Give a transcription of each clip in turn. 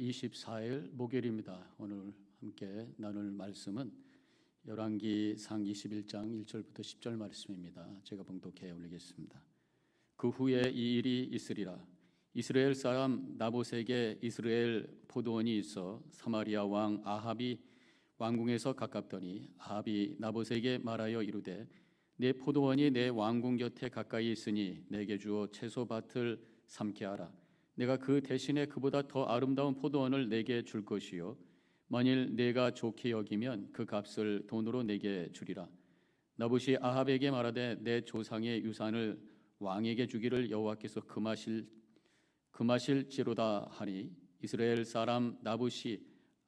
24일 목요일입니다. 오늘 함께 나눌 말씀은 열왕기상 21장 1절부터 10절 말씀입니다. 제가 봉독해 올리겠습니다. 그 후에 이 일이 있으리라. 이스라엘 사람 나봇에게 이스라엘 포도원이 있어 사마리아 왕 아합이 왕궁에서 가깝더니 아합이 나봇에게 말하여 이르되 내 포도원이 내 왕궁 곁에 가까이 있으니 내게 주어 채소밭을 삼게 하라. 내가 그 대신에 그보다 더 아름다운 포도원을 내게 줄 것이요 만일 내가 좋게 여기면 그 값을 돈으로 내게 주리라. 나봇이 아합에게 말하되 내 조상의 유산을 왕에게 주기를 여호와께서 금하실지로다 하니 이스라엘 사람 나봇이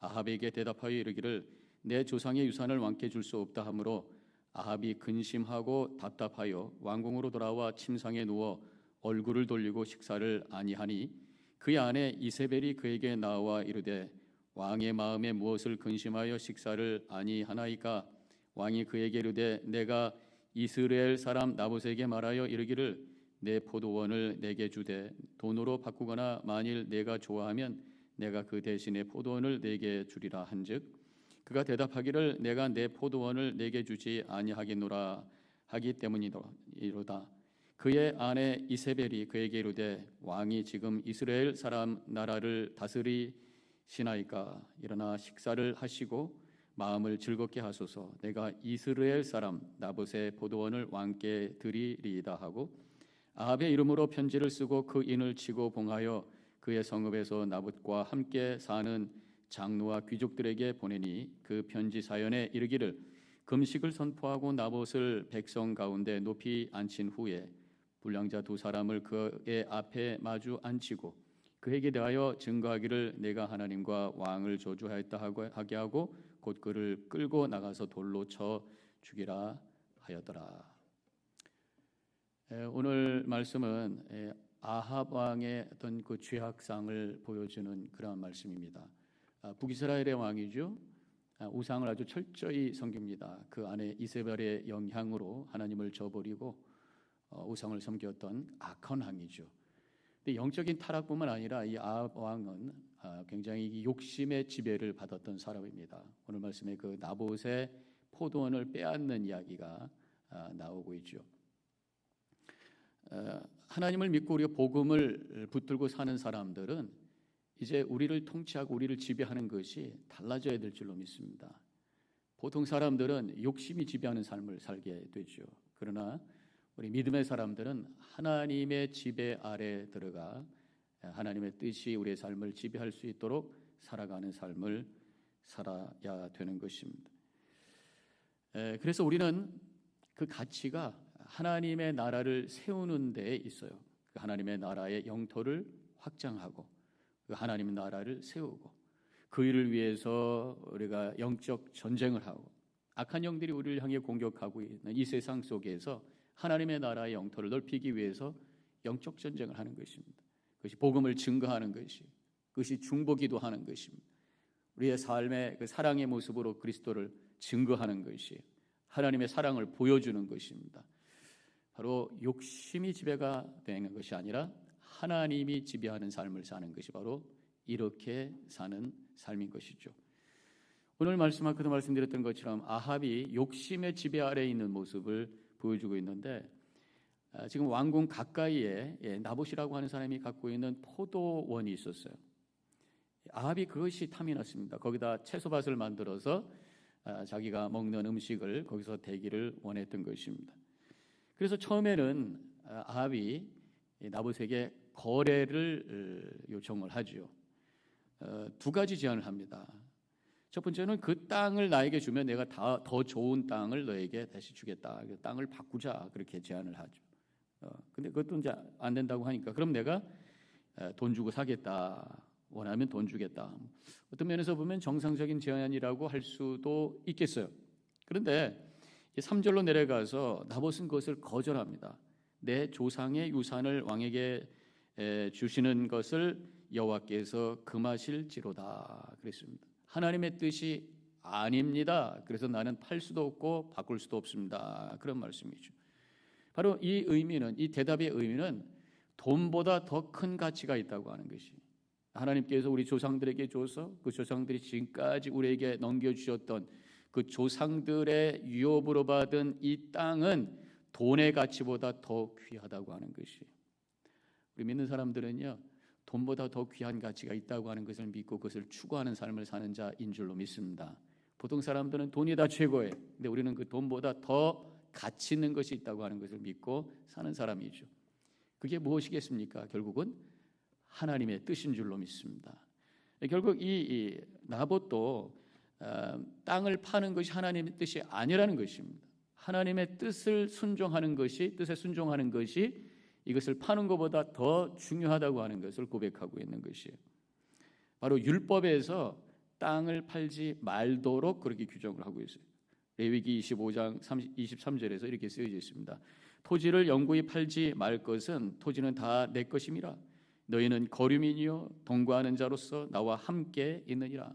아합에게 대답하여 이르기를 내 조상의 유산을 왕께 줄 수 없다 하므로 아합이 근심하고 답답하여 왕궁으로 돌아와 침상에 누워 얼굴을 돌리고 식사를 아니하니 그의 아내 이세벨이 그에게 나와 이르되 왕의 마음에 무엇을 근심하여 식사를 아니하나이까. 왕이 그에게 이르되 내가 이스라엘 사람 나봇에게 말하여 이르기를 내 포도원을 내게 주되 돈으로 바꾸거나 만일 내가 좋아하면 내가 그 대신에 포도원을 내게 주리라 한즉 그가 대답하기를 내가 내 포도원을 내게 주지 아니하겠노라 하기 때문이로다. 그의 아내 이세벨이 그에게 이르되 왕이 지금 이스라엘 사람 나라를 다스리시나이까. 일어나 식사를 하시고 마음을 즐겁게 하소서. 내가 이스라엘 사람 나봇의 포도원을 왕께 드리리이다 하고 아합의 이름으로 편지를 쓰고 그 인을 치고 봉하여 그의 성읍에서 나봇과 함께 사는 장로와 귀족들에게 보내니 그 편지 사연에 이르기를 금식을 선포하고 나봇을 백성 가운데 높이 앉힌 후에 불량자 두 사람을 그의 앞에 마주 앉히고 그에게 대하여 증거하기를 내가 하나님과 왕을 저주하였다 하게 하고 곧 그를 끌고 나가서 돌로 쳐 죽이라 하였더라. 오늘 말씀은 아합 왕의 어떤 그 죄악상을 보여주는 그러한 말씀입니다. 북이스라엘의 왕이죠. 우상을 아주 철저히 섬깁니다. 그 안에 이세벨의 영향으로 하나님을 저버리고 우상을 섬겼던 악한 왕이죠. 근데 영적인 타락뿐만 아니라 이 아합 왕은 굉장히 욕심의 지배를 받았던 사람입니다. 오늘 말씀에 그 나봇의 포도원을 빼앗는 이야기가 나오고 있죠. 하나님을 믿고 우리가 복음을 붙들고 사는 사람들은 이제 우리를 통치하고 우리를 지배하는 것이 달라져야 될 줄로 믿습니다. 보통 사람들은 욕심이 지배하는 삶을 살게 되죠. 그러나 우리 믿음의 사람들은 하나님의 지배 아래 들어가 하나님의 뜻이 우리의 삶을 지배할 수 있도록 살아가는 삶을 살아야 되는 것입니다. 그래서 우리는 그 가치가 하나님의 나라를 세우는 데에 있어요. 그 하나님의 나라의 영토를 확장하고 그 하나님의 나라를 세우고 그 일을 위해서 우리가 영적 전쟁을 하고 악한 영들이 우리를 향해 공격하고 있는 이 세상 속에서 하나님의 나라의 영토를 넓히기 위해서 영적 전쟁을 하는 것입니다. 그것이 복음을 증거하는 것이, 그것이 중보기도 하는 것입니다. 우리의 삶의 그 사랑의 모습으로 그리스도를 증거하는 것이 하나님의 사랑을 보여주는 것입니다. 바로 욕심이 지배가 되는 것이 아니라 하나님이 지배하는 삶을 사는 것이 바로 이렇게 사는 삶인 것이죠. 오늘 말씀하고도 말씀드렸던 것처럼 아합이 욕심의 지배 아래에 있는 모습을 보여주고 있는데 지금 왕궁 가까이에 나봇이라고 하는 사람이 갖고 있는 포도원이 있었어요. 아합이 그것이 탐이 났습니다. 거기다 채소밭을 만들어서 자기가 먹는 음식을 거기서 대기를 원했던 것입니다. 그래서 처음에는 아합이 나봇에게 거래를 요청을 하죠. 두 가지 제안을 합니다. 첫 번째는 그 땅을 나에게 주면 내가 더 좋은 땅을 너에게 다시 주겠다. 그 땅을 바꾸자 그렇게 제안을 하죠. 근데 그것도 이제 안 된다고 하니까 그럼 내가 돈 주고 사겠다. 원하면 돈 주겠다. 어떤 면에서 보면 정상적인 제안이라고 할 수도 있겠어요. 그런데 3절로 내려가서 나봇은 그것을 거절합니다. 내 조상의 유산을 왕에게 주시는 것을 여호와께서 금하실지로다 그랬습니다. 하나님의 뜻이 아닙니다. 그래서 나는 팔 수도 없고 바꿀 수도 없습니다. 그런 말씀이죠. 바로 이 대답의 의미는 돈보다 더 큰 가치가 있다고 하는 것이 하나님께서 우리 조상들에게 줘서 그 조상들이 지금까지 우리에게 넘겨주셨던 그 조상들의 유업으로 받은 이 땅은 돈의 가치보다 더 귀하다고 하는 것이, 우리 믿는 사람들은요, 돈보다 더 귀한 가치가 있다고 하는 것을 믿고 그것을 추구하는 삶을 사는 자인 줄로 믿습니다. 보통 사람들은 돈이 다 최고예요. 근데 우리는 그 돈보다 더 가치 있는 것이 있다고 하는 것을 믿고 사는 사람이죠. 그게 무엇이겠습니까? 결국은 하나님의 뜻인 줄로 믿습니다. 결국 이 나봇도 땅을 파는 것이 하나님의 뜻이 아니라는 것입니다. 하나님의 뜻을 순종하는 것이, 뜻에 순종하는 것이 이것을 파는 것보다 더 중요하다고 하는 것을 고백하고 있는 것이에요. 바로 율법에서 땅을 팔지 말도록 그렇게 규정을 하고 있어요. 레위기 25장 23절에서 이렇게 쓰여져 있습니다. 토지를 영구히 팔지 말 것은 토지는 다 내 것임이라. 너희는 거류민이요 동거하는 자로서 나와 함께 있느니라.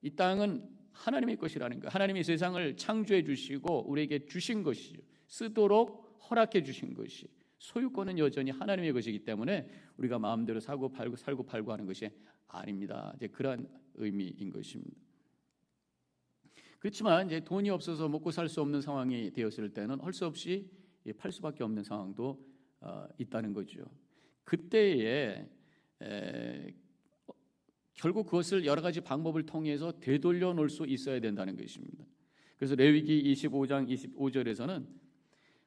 이 땅은 하나님의 것이라는 것. 하나님이 세상을 창조해 주시고 우리에게 주신 것이죠. 쓰도록 허락해 주신 것이, 소유권은 여전히 하나님의 것이기 때문에 우리가 마음대로 사고 팔고 살고 팔고 하는 것이 아닙니다. 이제 그러한 의미인 것입니다. 그렇지만 이제 돈이 없어서 먹고 살 수 없는 상황이 되었을 때는 할 수 없이 팔 수밖에 없는 상황도 있다는 거죠. 그때에 결국 그것을 여러 가지 방법을 통해서 되돌려 놓을 수 있어야 된다는 것입니다. 그래서 레위기 25장 25절에서는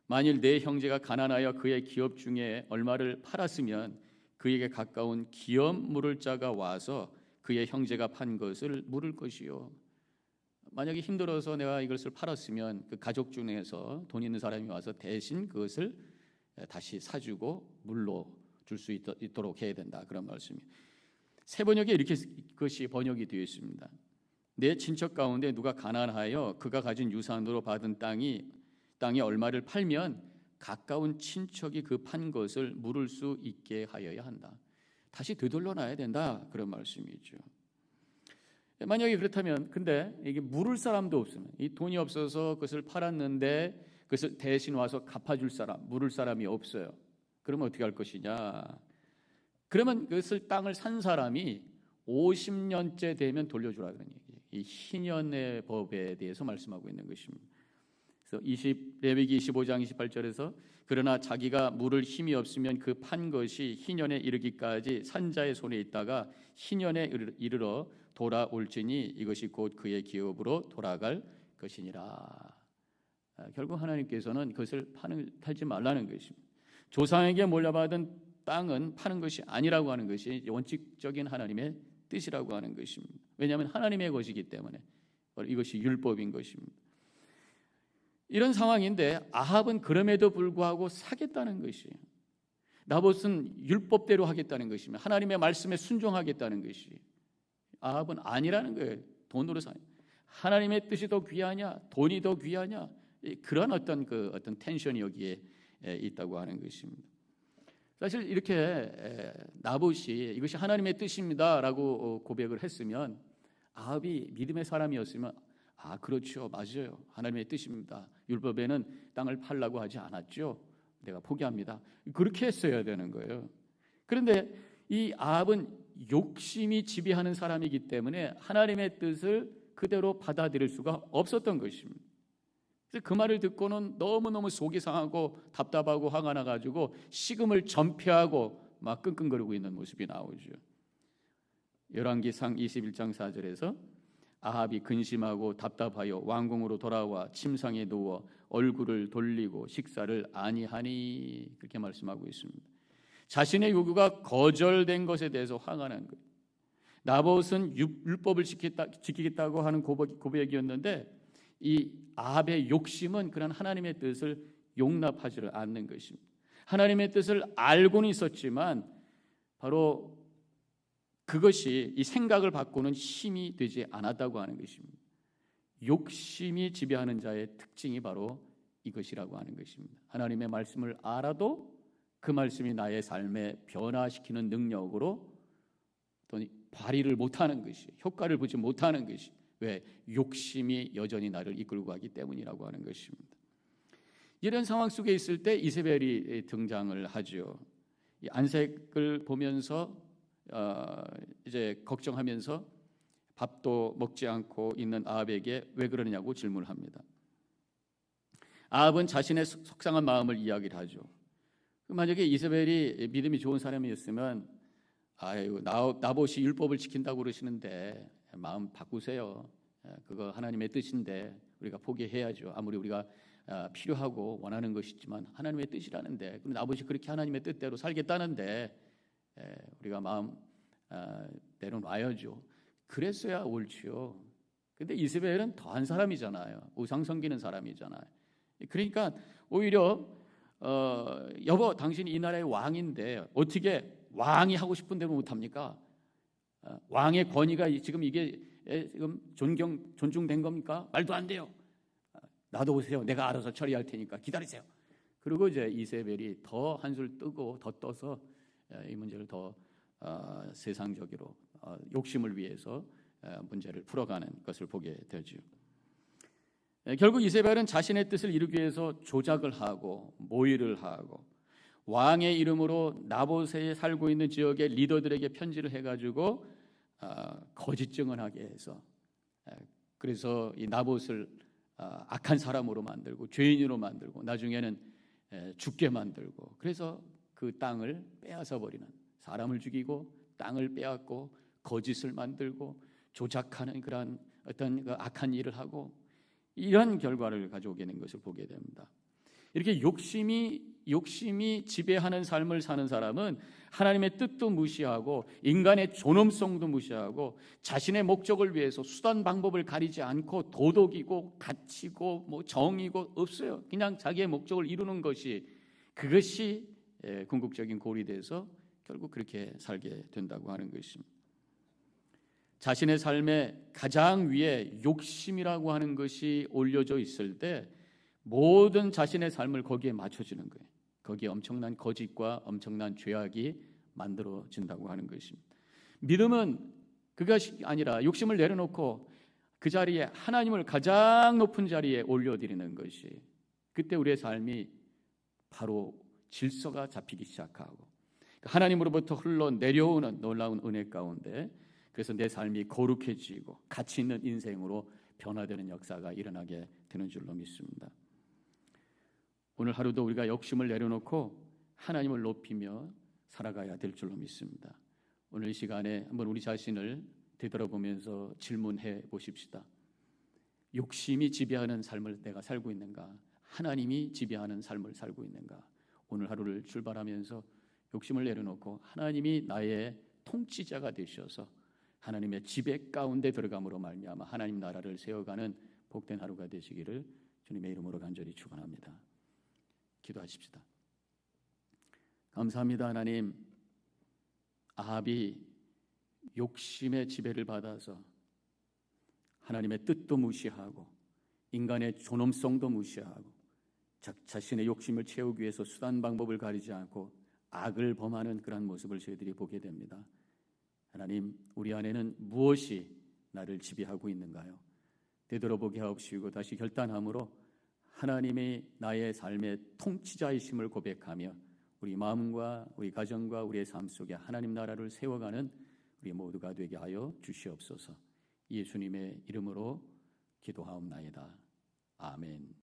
만일 내 형제가 가난하여 그의 기업 중에 얼마를 팔았으면 그에게 가까운 기업 물을 자가 와서 그의 형제가 판 것을 물을 것이요. 만약에 힘들어서 내가 이것을 팔았으면 그 가족 중에서 돈 있는 사람이 와서 대신 그것을 다시 사주고 물로 줄 수 있도록 해야 된다, 그런 말씀이에요. 새 번역에 이렇게 그것이 번역이 되어 있습니다. 내 친척 가운데 누가 가난하여 그가 가진 유산으로 받은 땅이 얼마를 팔면 가까운 친척이 그 판 것을 물을 수 있게 하여야 한다. 다시 되돌려 놔야 된다, 그런 말씀이죠. 만약에 그렇다면, 근데 이게 물을 사람도 없으면, 이 돈이 없어서 그것을 팔았는데 그것을 대신 와서 갚아줄 사람, 물을 사람이 없어요. 그러면 어떻게 할 것이냐? 그러면 그것을 땅을 산 사람이 50년째 되면 돌려주라, 그런 얘기예요. 이 희년의 법에 대해서 말씀하고 있는 것입니다. 그래서 레위기 25장 28절에서 그러나 자기가 물을 힘이 없으면 그 판 것이 희년에 이르기까지 산자의 손에 있다가 희년에 이르러 돌아올지니 이것이 곧 그의 기업으로 돌아갈 것이니라. 결국 하나님께서는 그것을 팔지 말라는 것입니다. 조상에게 물려받은 땅은 파는 것이 아니라고 하는 것이 원칙적인 하나님의 뜻이라고 하는 것입니다. 왜냐하면 하나님의 것이기 때문에 이것이 율법인 것입니다. 이런 상황인데 아합은 그럼에도 불구하고 사겠다는 것이에요. 나봇은 율법대로 하겠다는 것입니다. 하나님의 말씀에 순종하겠다는 것이, 아합은 아니라는 거예요. 돈으로 사. 하나님의 뜻이 더 귀하냐, 돈이 더 귀하냐, 그런 어떤 텐션이 여기에 있다고 하는 것입니다. 사실 이렇게 나봇이 이것이 하나님의 뜻입니다라고 고백을 했으면, 아합이 믿음의 사람이었으면 그렇죠, 맞아요, 하나님의 뜻입니다. 율법에는 땅을 팔라고 하지 않았죠. 내가 포기합니다. 그렇게 했어야 되는 거예요. 그런데 이 아합은 욕심이 지배하는 사람이기 때문에 하나님의 뜻을 그대로 받아들일 수가 없었던 것입니다. 그래서 그 말을 듣고는 너무너무 속이 상하고 답답하고 화가 나가지고 식음을 전폐하고 막 끙끙거리고 있는 모습이 나오죠. 열왕기상 21장 4절에서 아합이 근심하고 답답하여 왕궁으로 돌아와 침상에 누워 얼굴을 돌리고 식사를 아니하니, 그렇게 말씀하고 있습니다. 자신의 요구가 거절된 것에 대해서 화가 난 거예요. 나봇은 율법을 지키겠다고 하는 고백이었는데 이 아합의 욕심은 그런 하나님의 뜻을 용납하지를 않는 것입니다. 하나님의 뜻을 알고는 있었지만 바로 그것이 이 생각을 바꾸는 힘이 되지 않았다고 하는 것입니다. 욕심이 지배하는 자의 특징이 바로 이것이라고 하는 것입니다. 하나님의 말씀을 알아도 그 말씀이 나의 삶에 변화시키는 능력으로 또 발휘를 못하는 것이, 효과를 보지 못하는 것이, 왜? 욕심이 여전히 나를 이끌고 가기 때문이라고 하는 것입니다. 이런 상황 속에 있을 때 이세벨이 등장을 하죠. 이 안색을 보면서 이제 걱정하면서 밥도 먹지 않고 있는 아합에게 왜 그러냐고 질문을 합니다. 아합은 자신의 속상한 마음을 이야기를 하죠. 만약에 이세벨이 믿음이 좋은 사람이었으면 아유 나봇이 율법을 지킨다고 그러시는데 마음 바꾸세요. 그거 하나님의 뜻인데 우리가 포기해야죠. 아무리 우리가 필요하고 원하는 것이지만 하나님의 뜻이라는데, 그럼 나봇이 그렇게 하나님의 뜻대로 살겠다는데 우리가 마음 내려놔야죠. 그랬어야 옳지요. 근데 이세벨은 더한 사람이잖아요. 우상 섬기는 사람이잖아요. 그러니까 오히려 여보 당신이 이 나라의 왕인데 어떻게 왕이 하고 싶은 대로 못합니까? 왕의 권위가 지금 이게 지금 존중된 겁니까? 말도 안 돼요. 놔둬오세요. 내가 알아서 처리할 테니까 기다리세요. 그리고 이제 이세벨이 더 한술 뜨고 더 떠서 이 문제를 더 세상적으로 욕심을 위해서 문제를 풀어가는 것을 보게 되죠. 결국 이세벨은 자신의 뜻을 이루기 위해서 조작을 하고 모의를 하고 왕의 이름으로 나봇에 살고 있는 지역의 리더들에게 편지를 해가지고 거짓 증언하게 해서, 그래서 이 나봇을 악한 사람으로 만들고 죄인으로 만들고 나중에는 죽게 만들고, 그래서 그 땅을 빼앗아 버리는, 사람을 죽이고 땅을 빼앗고 거짓을 만들고 조작하는 그러한 어떤 그 악한 일을 하고 이런 결과를 가져오게 된 것을 보게 됩니다. 이렇게 욕심이 지배하는 삶을 사는 사람은 하나님의 뜻도 무시하고 인간의 존엄성도 무시하고 자신의 목적을 위해서 수단 방법을 가리지 않고 도덕이고 가치고 뭐 정의고 없어요. 그냥 자기의 목적을 이루는 것이, 그것이 궁극적인 골이 돼서 결국 그렇게 살게 된다고 하는 것입니다. 자신의 삶의 가장 위에 욕심이라고 하는 것이 올려져 있을 때 모든 자신의 삶을 거기에 맞춰지는 거예요. 거기에 엄청난 거짓과 엄청난 죄악이 만들어진다고 하는 것입니다. 믿음은 그것이 아니라 욕심을 내려놓고 그 자리에 하나님을 가장 높은 자리에 올려드리는 것이, 그때 우리의 삶이 바로 질서가 잡히기 시작하고 하나님으로부터 흘러내려오는 놀라운 은혜 가운데, 그래서 내 삶이 거룩해지고 가치 있는 인생으로 변화되는 역사가 일어나게 되는 줄로 믿습니다. 오늘 하루도 우리가 욕심을 내려놓고 하나님을 높이며 살아가야 될 줄로 믿습니다. 오늘 이 시간에 한번 우리 자신을 되돌아보면서 질문해 보십시다. 욕심이 지배하는 삶을 내가 살고 있는가? 하나님이 지배하는 삶을 살고 있는가? 오늘 하루를 출발하면서 욕심을 내려놓고 하나님이 나의 통치자가 되셔서 하나님의 지배 가운데 들어감으로 말미암아 하나님 나라를 세워가는 복된 하루가 되시기를 주님의 이름으로 간절히 축원합니다. 기도하십시다. 감사합니다. 하나님, 아합이 욕심의 지배를 받아서 하나님의 뜻도 무시하고 인간의 존엄성도 무시하고 자신의 욕심을 채우기 위해서 수단 방법을 가리지 않고 악을 범하는 그런 모습을 저희들이 보게 됩니다. 하나님, 우리 안에는 무엇이 나를 지배하고 있는가요? 되돌아보게 하옵시고 다시 결단함으로 하나님이 나의 삶의 통치자이심을 고백하며 우리 마음과 우리 가정과 우리의 삶 속에 하나님 나라를 세워가는 우리 모두가 되게 하여 주시옵소서. 예수님의 이름으로 기도하옵나이다. 아멘.